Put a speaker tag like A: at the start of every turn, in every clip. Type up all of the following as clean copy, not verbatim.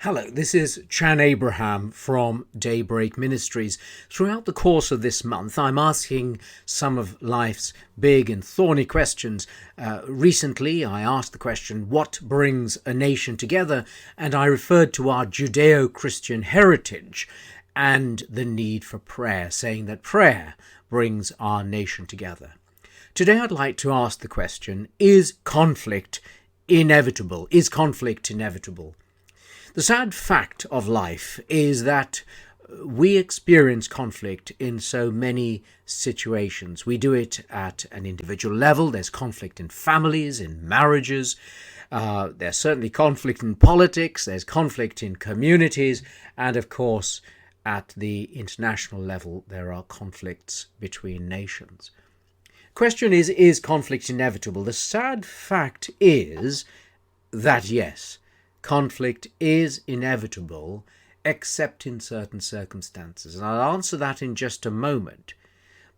A: Hello, this is Chan Abraham from Daybreak Ministries. Throughout the course of this month, I'm asking some of life's big and thorny questions. Recently, I asked the question, what brings a nation together? And I referred to our Judeo-Christian heritage and the need for prayer, saying that prayer brings our nation together. Today, I'd like to ask the question, is conflict inevitable? Is conflict inevitable? The sad fact of life is that we experience conflict in so many situations. We do it at an individual level. There's conflict in families, in marriages. There's certainly conflict in politics. There's conflict in communities. And of course, at the international level, there are conflicts between nations. Question is conflict inevitable? The sad fact is that yes, conflict is inevitable, except in certain circumstances. And I'll answer that in just a moment.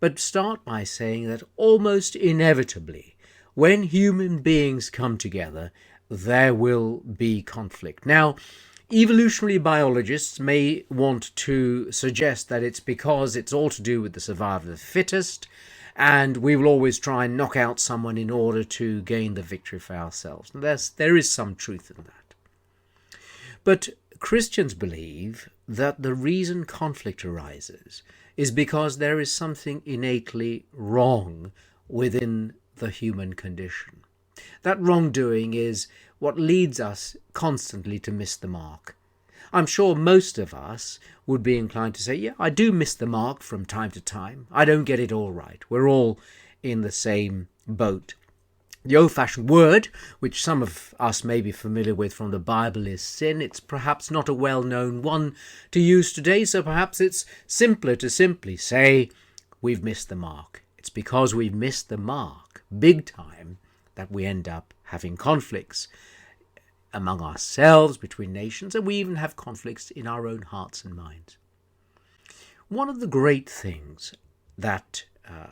A: But start by saying that almost inevitably, when human beings come together, there will be conflict. Now, evolutionary biologists may want to suggest that it's because it's all to do with the survival of the fittest, and we will always try and knock out someone in order to gain the victory for ourselves. And there is some truth in that. But Christians believe that the reason conflict arises is because there is something innately wrong within the human condition. That wrongdoing is what leads us constantly to miss the mark. I'm sure most of us would be inclined to say, yeah, I do miss the mark from time to time. I don't get it all right. We're all in the same boat. The old-fashioned word, which some of us may be familiar with from the Bible, is sin. It's perhaps not a well-known one to use today, so perhaps it's simpler to simply say we've missed the mark. It's because we've missed the mark, big time, that we end up having conflicts among ourselves, between nations, and we even have conflicts in our own hearts and minds. One of the great things that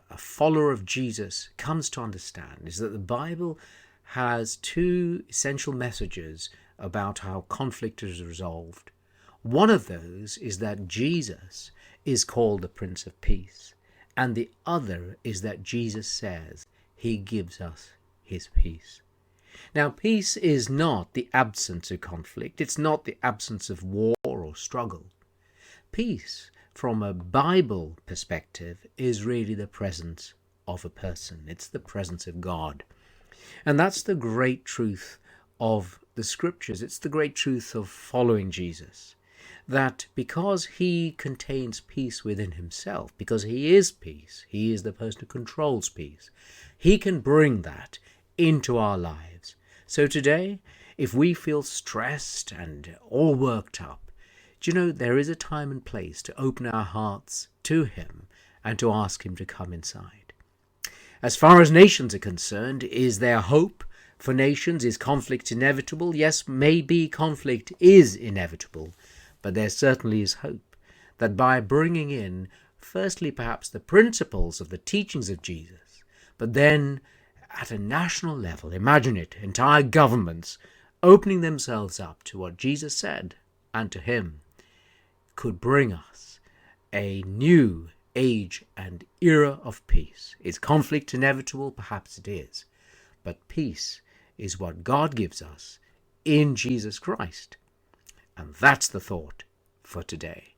A: a follower of Jesus comes to understand is that the Bible has two essential messages about how conflict is resolved. One of those is that Jesus is called the Prince of Peace, and the other is that Jesus says he gives us his peace. Now, peace is not the absence of conflict. It's not the absence of war or struggle. Peace, from a Bible perspective, is really the presence of a person. It's the presence of God. And that's the great truth of the Scriptures. It's the great truth of following Jesus. That because he contains peace within himself, because he is peace, he is the person who controls peace, he can bring that into our lives. So today, if we feel stressed and all worked up, do you know, there is a time and place to open our hearts to him and to ask him to come inside. As far as nations are concerned, is there hope for nations? Is conflict inevitable? Yes, maybe conflict is inevitable, but there certainly is hope that by bringing in, firstly, perhaps the principles of the teachings of Jesus, but then at a national level, imagine it, entire governments opening themselves up to what Jesus said and to him, could bring us a new age and era of peace. Is conflict inevitable? Perhaps it is. But peace is what God gives us in Jesus Christ. And that's the thought for today.